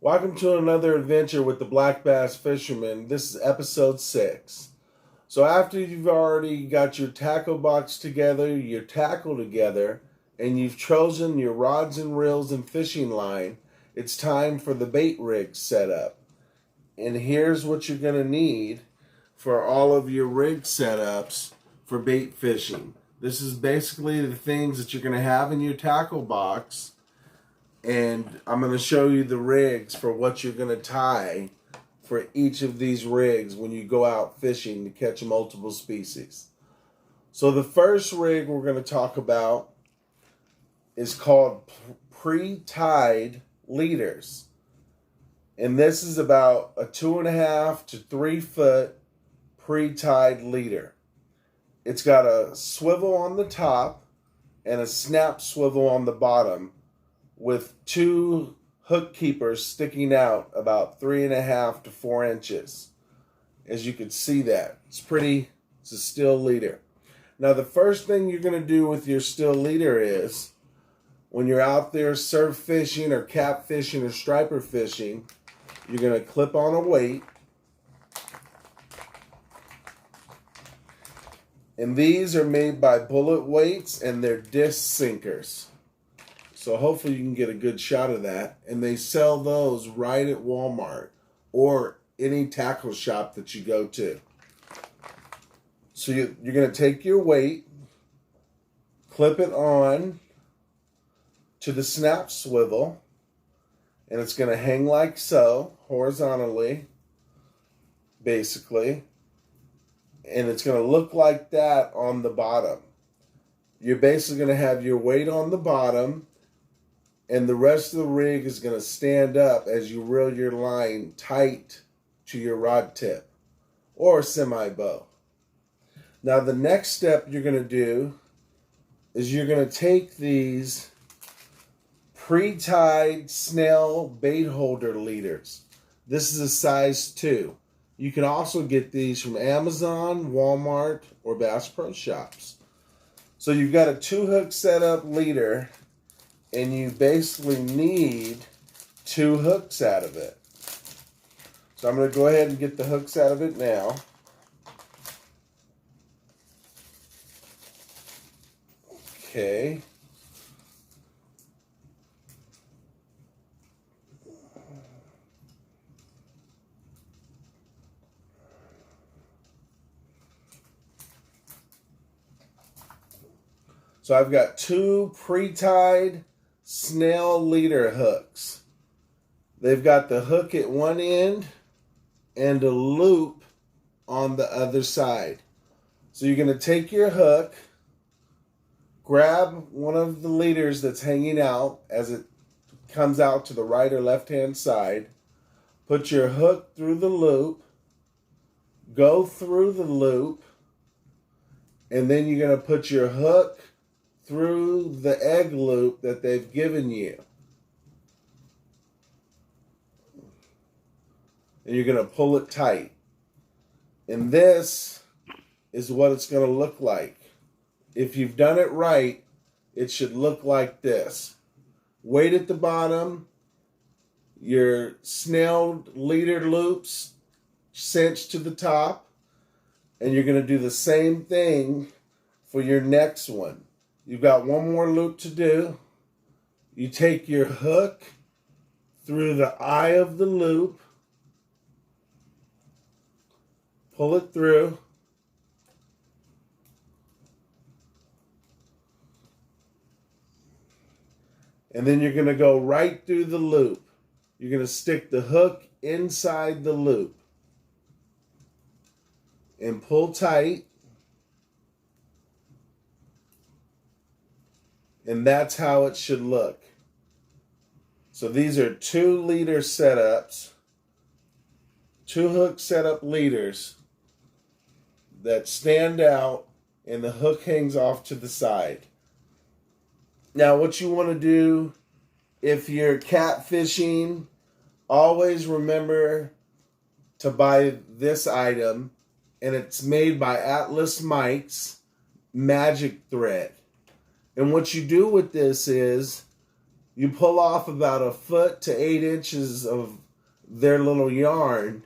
Welcome to another adventure with the Black Bass Fisherman. This is episode 6. So after you've already got your tackle box together, your tackle together, and you've chosen your rods and reels and fishing line, it's time for the bait rig setup. And here's what you're going to need for all of your rig setups for bait fishing. This is basically the things that you're going to have in your tackle box. And I'm going to show you the rigs for what you're going to tie for each of these rigs when you go out fishing to catch multiple species. So the first rig we're going to talk about is called pre-tied leaders. And this is about a 2.5 to 3 foot pre-tied leader. It's got a swivel on the top and a snap swivel on the bottom, with 2 hook keepers sticking out about 3.5 to 4 inches. As you can see that. It's a steel leader. Now the first thing you're going to do with your steel leader is, when you're out there surf fishing or catfishing or striper fishing, you're going to clip on a weight. And these are made by Bullet Weights, and they're disc sinkers. So hopefully you can get a good shot of that. And they sell those right at Walmart or any tackle shop that you go to. So you're going to take your weight, clip it on to the snap swivel, and it's going to hang like so, horizontally, basically. And it's going to look like that on the bottom. You're basically going to have your weight on the bottom, and the rest of the rig is going to stand up as you reel your line tight to your rod tip or semi-bow. Now the next step you're going to do is you're going to take these pre-tied snail bait holder leaders. This is a size 2. You can also get these from Amazon, Walmart, or Bass Pro Shops. So you've got a 2-hook setup leader, and you basically need 2 hooks out of it. So I'm going to go ahead and get the hooks out of it now. Okay. So I've got 2 pre-tied snail leader hooks. They've got the hook at one end and a loop on the other side. So you're going to take your hook, grab one of the leaders that's hanging out as it comes out to the right or left hand side, put your hook through the loop, go through the loop, and then you're going to put your hook through the egg loop that they've given you. And you're going to pull it tight. And this is what it's going to look like. If you've done it right, it should look like this. Weight at the bottom, your snail leader loops cinched to the top, and you're going to do the same thing for your next one. You've got one more loop to do. You take your hook through the eye of the loop, pull it through, and then you're going to go right through the loop. You're going to stick the hook inside the loop and pull tight. And that's how it should look. So these are 2 leader setups, 2 hook setup leaders that stand out, and the hook hangs off to the side. Now what you want to do if you're catfishing, always remember to buy this item, and it's made by Atlas Mike's Magic Thread. And what you do with this is You pull off about 1 foot to 8 inches of their little yarn,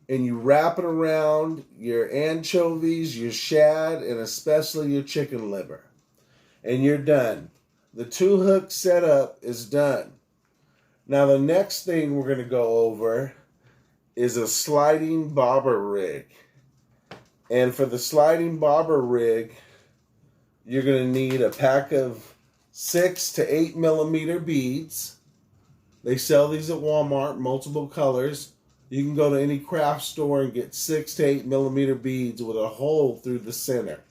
and you wrap it around your anchovies, your shad, and especially your chicken liver. And you're done. The 2-hook setup is done. Now the next thing we're going to go over is a sliding bobber rig. And for the sliding bobber rig, you're going to need a pack of 6 to 8 millimeter beads. They sell these at Walmart, multiple colors. You can go to any craft store and get 6 to 8 millimeter beads with a hole through the center.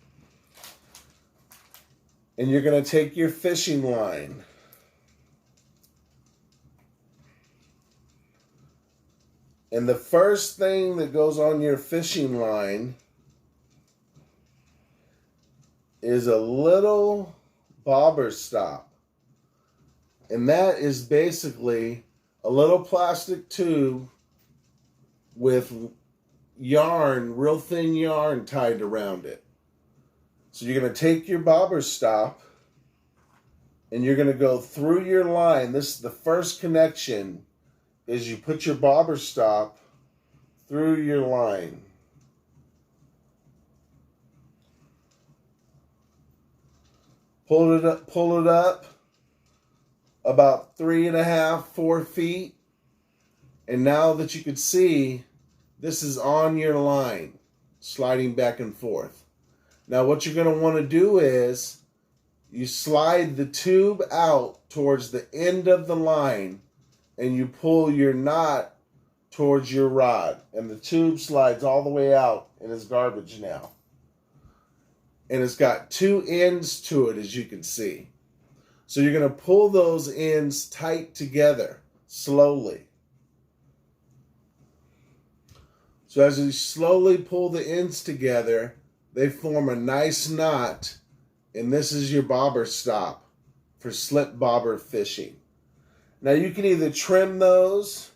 And you're going to take your fishing line. And the first thing that goes on your fishing line is a little bobber stop. And that is basically a little plastic tube with yarn, real thin yarn tied around it. So you're going to take your bobber stop and you're going to go through your line. This is the first connection, is you put your bobber stop through your line. Pull it up about 3.5, 4 feet. And now that you can see, this is on your line, sliding back and forth. Now what you're going to want to do is you slide the tube out towards the end of the line and you pull your knot towards your rod. And the tube slides all the way out and is garbage now. And it's got 2 ends to it, as you can see. So you're going to pull those ends tight together slowly. So as you slowly pull the ends together, they form a nice knot, and this is your bobber stop for slip bobber fishing. Now you can either trim those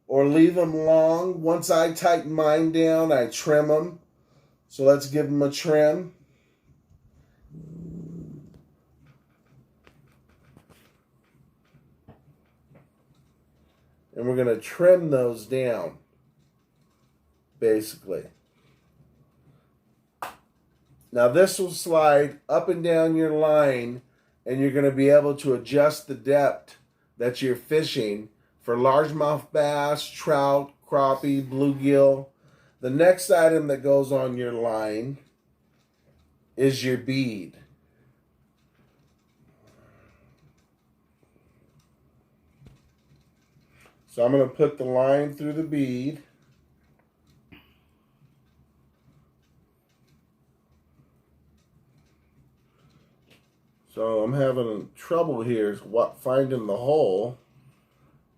or leave them long. Once I tighten mine down, I trim them. So let's give them a trim. And we're going to trim those down, basically. Now this will slide up and down your line, and you're going to be able to adjust the depth that you're fishing for largemouth bass, trout, crappie, bluegill. The next item that goes on your line is your bead. So I'm going to put the line through the bead. So I'm having trouble here finding the hole,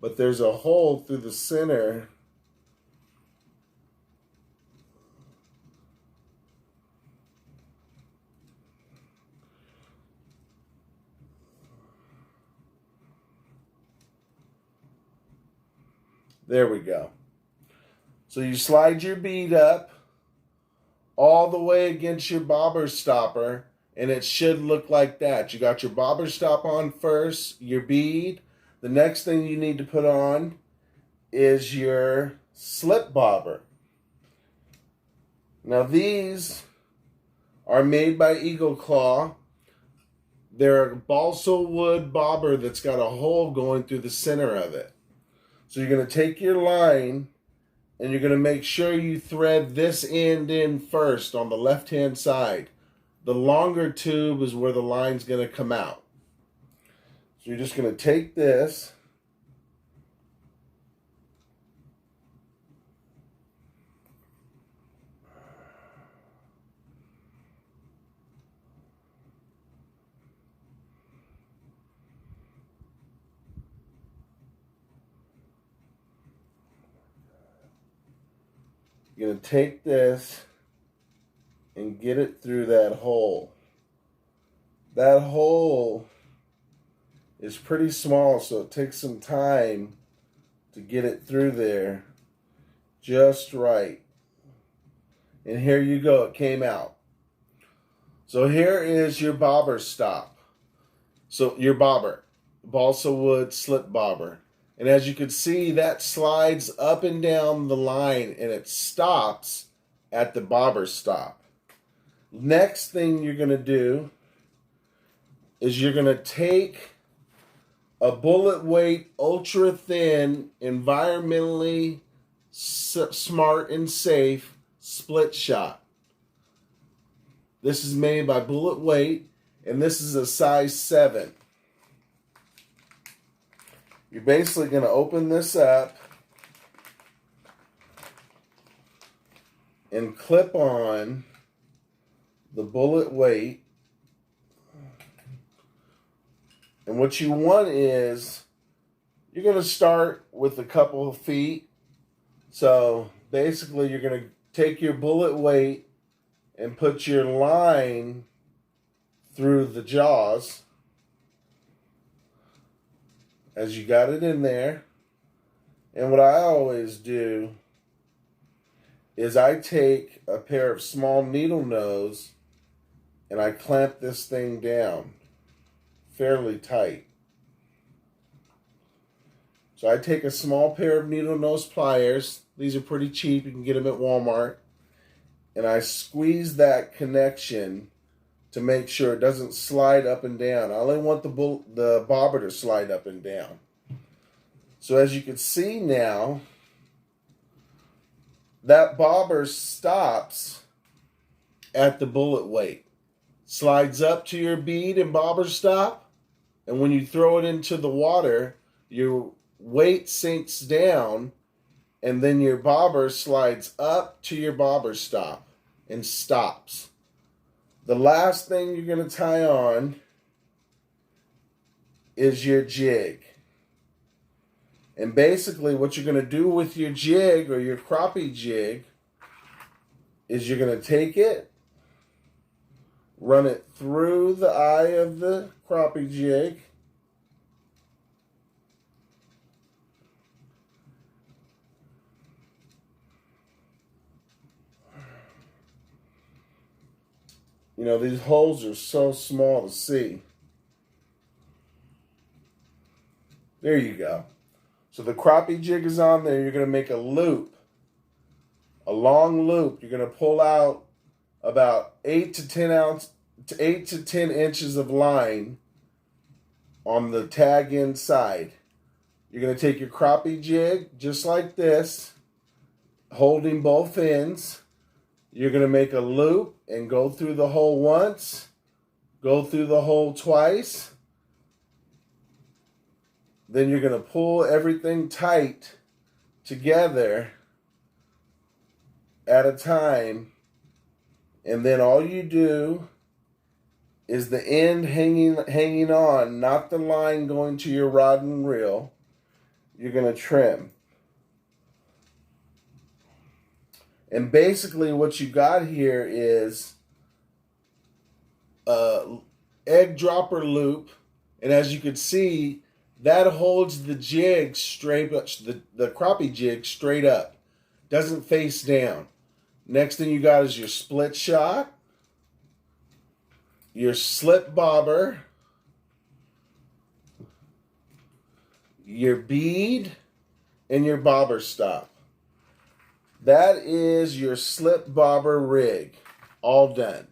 but there's a hole through the center. There we go. So you slide your bead up all the way against your bobber stopper, and it should look like that. You got your bobber stop on first, your bead. The next thing you need to put on is your slip bobber. Now these are made by Eagle Claw. They're a balsa wood bobber that's got a hole going through the center of it. So you're going to take your line and you're going to make sure you thread this end in first on the left-hand side. The longer tube is where the line's going to come out. So you're just going to take this You're going to take this and get it through that hole. That hole is pretty small, so it takes some time to get it through there just right. And here you go, it came out. So here is your bobber stop. So your bobber. balsa wood slip bobber. And as you can see, that slides up and down the line and it stops at the bobber stop. Next thing you're going to do is you're going to take a bullet weight, ultra thin, environmentally smart and safe split shot. This is made by Bullet Weight, and this is a size 7. You're basically going to open this up and clip on the bullet weight. And what you want is, you're going to start with a couple of feet. So basically you're going to take your bullet weight and put your line through the jaws as you got it in there. And what I always do is I take a pair of small needle nose and I clamp this thing down fairly tight. So I take a small pair of needle nose pliers. These are pretty cheap. You can get them at Walmart. And I squeeze that connection to make sure it doesn't slide up and down. I only want the bobber to slide up and down. So as you can see now, that bobber stops at the bullet weight. Slides up to your bead and bobber stop. And when you throw it into the water, your weight sinks down, and then your bobber slides up to your bobber stop and stops. The last thing you're going to tie on is your jig. And basically what you're going to do with your jig or your crappie jig is you're going to take it, run it through the eye of the crappie jig, you know, these holes are so small to see. There you go. So the crappie jig is on there. You're going to make a loop, a long loop. You're going to pull out about 8 to 10 inches of line on the tag inside. You're going to take your crappie jig just like this, holding both ends. You're going to make a loop and go through the hole once, go through the hole twice. Then you're going to pull everything tight together at a time. And then all you do is the end hanging on, not the line going to your rod and reel. You're going to trim. And basically what you got here is a egg dropper loop. And as you can see, that holds the jig straight up, the crappie jig straight up. Doesn't face down. Next thing you got is your split shot, your slip bobber, your bead, and your bobber stop. That is your slip bobber rig. All done.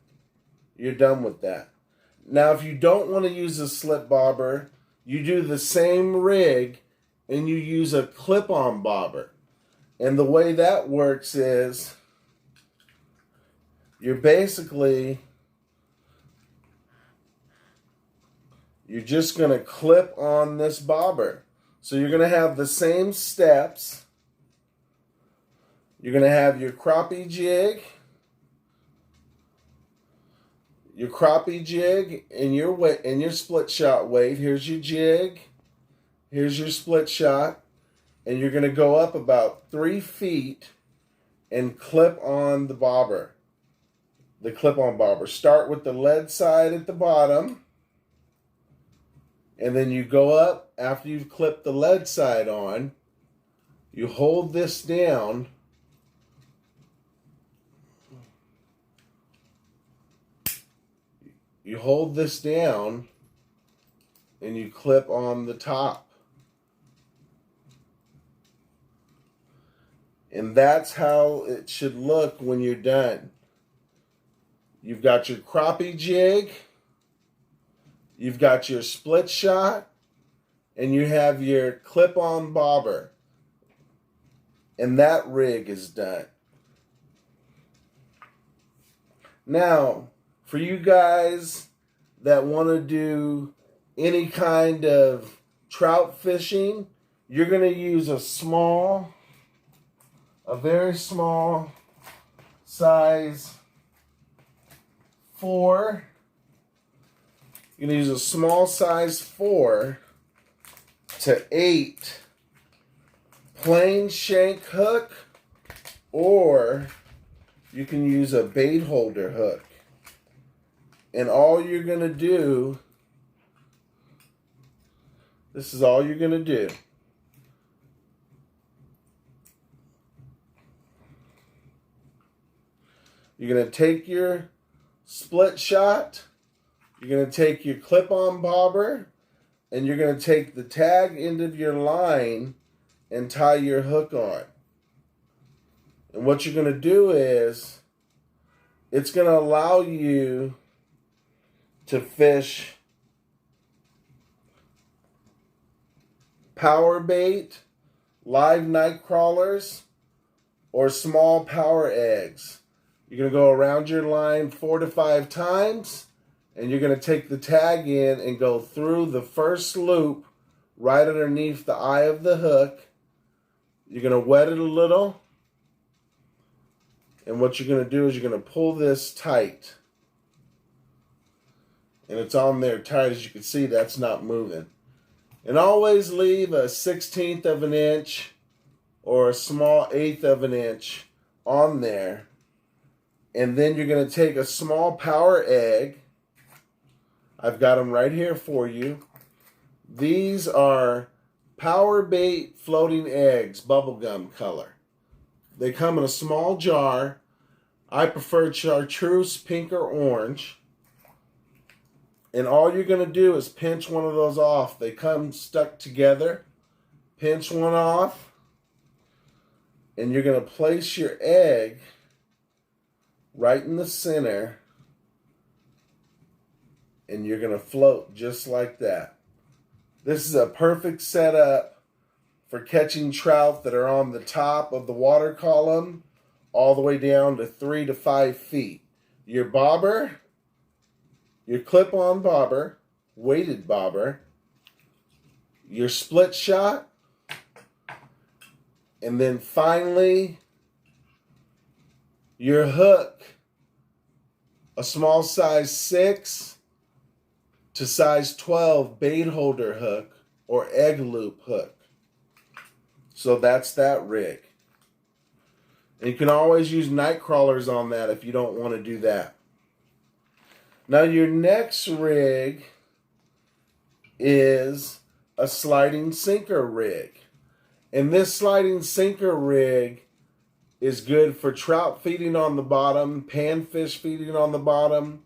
You're done with that. Now, if you don't want to use a slip bobber, you do the same rig and you use a clip-on bobber. And the way that works is you're just going to clip on this bobber. So you're going to have the same steps. You're going to have your crappie jig, and your split shot weight. Here's your jig. Here's your split shot. And you're going to go up about 3 feet and clip on the bobber. The clip-on bobber. Start with the lead side at the bottom. And then you go up after you've clipped the lead side on. You hold this down. You hold this down and you clip on the top. And that's how it should look when you're done. You've got your crappie jig, you've got your split shot, and you have your clip-on bobber. And that rig is done. Now, for you guys that want to do any kind of trout fishing, you're going to use a very small size 4. You're going to use a small size 4 to 8 plain shank hook, or you can use a bait holder hook. And all you're going to do, this is all you're going to do. You're going to take your split shot, you're going to take your clip-on bobber, and you're going to take the tag end of your line and tie your hook on. And what you're going to do is, it's going to allow you to fish power bait, live night crawlers, or small power eggs. You're going to go around your line 4 to 5 times, and you're going to take the tag in and go through the first loop right underneath the eye of the hook. You're going to wet it a little, and what you're going to do is you're going to pull this tight. And it's on there tight. As you can see, that's not moving. And always leave a 1/16 of an inch or a small 1/8 of an inch on there. And then you're going to take a small power egg. I've got them right here for you. These are power bait floating eggs, bubblegum color. They come in a small jar. I prefer chartreuse, pink, or orange. And all you're going to do is pinch one of those off. They come stuck together. Pinch one off. And you're going to place your egg right in the center. And you're going to float just like that. This is a perfect setup for catching trout that are on the top of the water column all the way down to 3 to 5 feet. Your bobber, your clip-on bobber, weighted bobber, your split shot, and then finally your hook, a small size 6 to size 12 bait holder hook or egg loop hook. So that's that rig. And you can always use night crawlers on that if you don't want to do that. Now your next rig is a sliding sinker rig. And this sliding sinker rig is good for trout feeding on the bottom, panfish feeding on the bottom,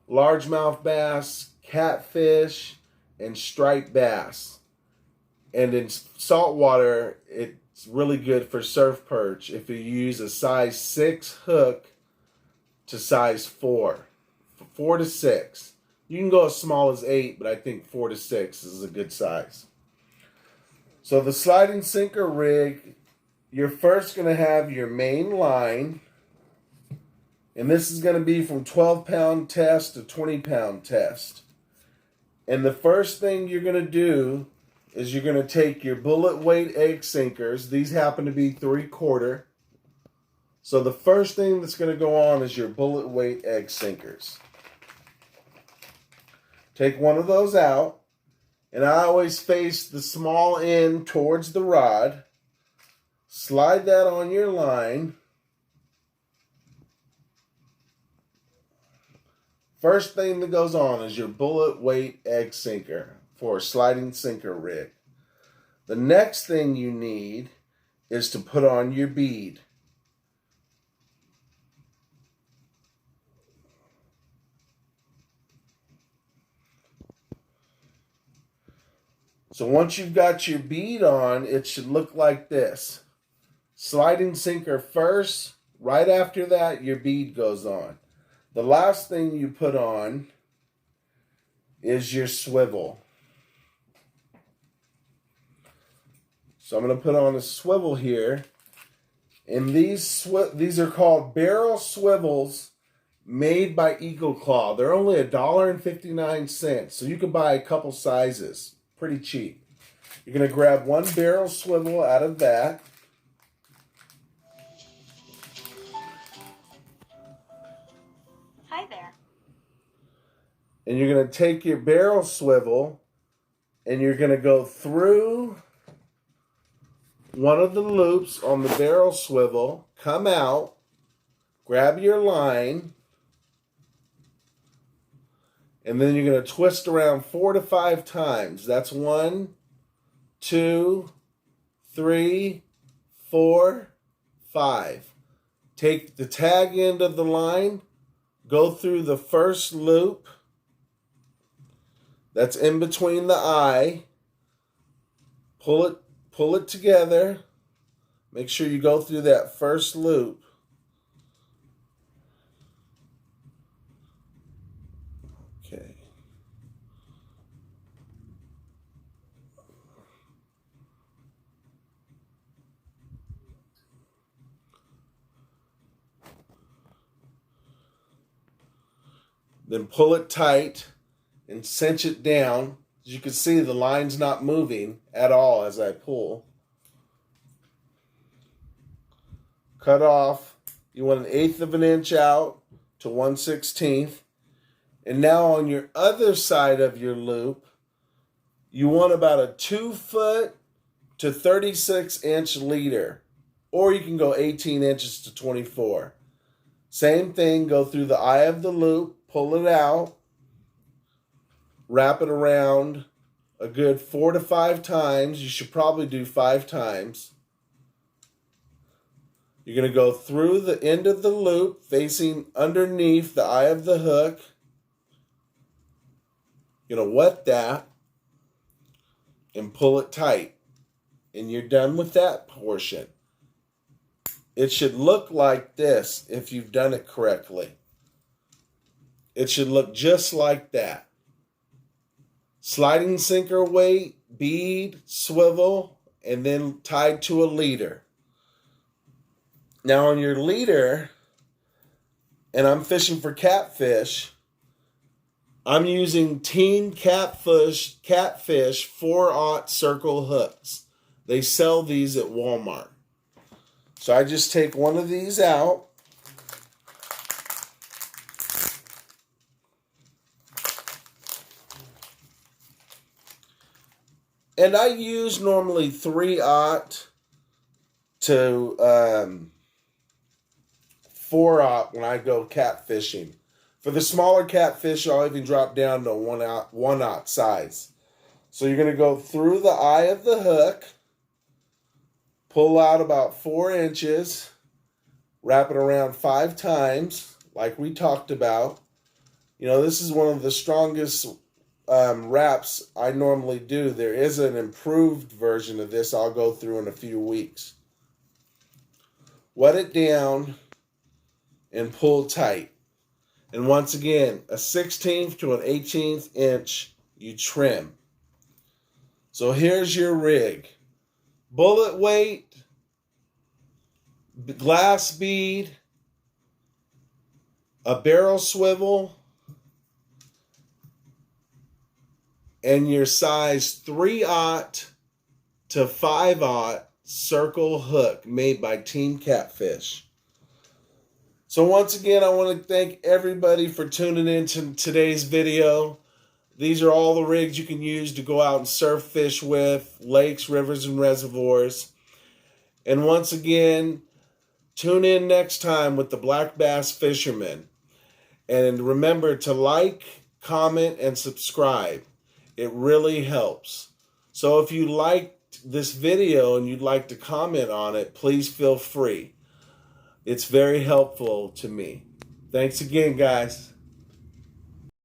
largemouth bass, catfish, and striped bass. And in saltwater, it's really good for surf perch if you use a size 6 hook to size 4. 4 to 6. You can go as small as 8, but I think 4 to 6 is a good size. So the sliding sinker rig, you're first going to have your main line. And this is going to be from 12-pound test to 20-pound test. And the first thing you're going to do is you're going to take your bullet weight egg sinkers. These happen to be 3/4. So the first thing that's going to go on is your bullet weight egg sinkers. Take one of those out. And I always face the small end towards the rod. Slide that on your line. First thing that goes on is your bullet weight egg sinker for a sliding sinker rig. The next thing you need is to put on your bead. So once you've got your bead on, it should look like this. Sliding sinker first. Right after that, your bead goes on. The last thing you put on is your swivel. So I'm going to put on a swivel here. And these are called barrel swivels made by Eagle Claw. They're only $1.59, so you can buy a couple sizes. Pretty cheap. You're going to grab one barrel swivel out of that. Hi there. And you're going to take your barrel swivel and you're going to go through one of the loops on the barrel swivel, come out, grab your line, and then you're going to twist around 4 to 5 times. That's 1, 2, 3, 4, 5. Take the tag end of the line, go through the first loop that's in between the eye, pull it together. Make sure you go through that first loop. Okay. Then pull it tight and cinch it down. As you can see, the line's not moving at all as I pull. Cut off. You want 1/8 of an inch out to 1/16. And now on your other side of your loop, you want about a 2 foot to 36 inch leader. Or you can go 18 inches to 24. Same thing, go through the eye of the loop, pull it out, wrap it around a good 4 to 5 times. You should probably do 5 times. You're going to go through the end of the loop, facing underneath the eye of the hook. You're going to wet that and pull it tight. And you're done with that portion. It should look like this if you've done it correctly. It should look just like that. Sliding sinker weight, bead, swivel, and then tied to a leader. Now on your leader, and I'm fishing for catfish, I'm using Team Catfish 4/0 circle hooks. They sell these at Walmart. So I just take one of these out. And I use normally 3/0 to 4/0 when I go catfishing. For the smaller catfish, I'll even drop down to 1/0 size. So you're going to go through the eye of the hook, pull out about 4 inches, wrap it around 5 times, like we talked about. You know, this is one of the strongest wraps I normally do. There is an improved version of this I'll go through in a few weeks. Wet it down and pull tight. And once again, a 1/16 to an 1/18 inch you trim. So here's your rig. Bullet weight, glass bead, a barrel swivel, and your size 3/0 to 5/0 circle hook made by Team Catfish. So once again, I want to thank everybody for tuning in to today's video. These are all the rigs you can use to go out and surf fish with, lakes, rivers, and reservoirs. And once again, tune in next time with the Black Bass Fisherman. And remember to like, comment, and subscribe. It really helps. So if you liked this video and you'd like to comment on it, please feel free. It's very helpful to me. Thanks again, guys.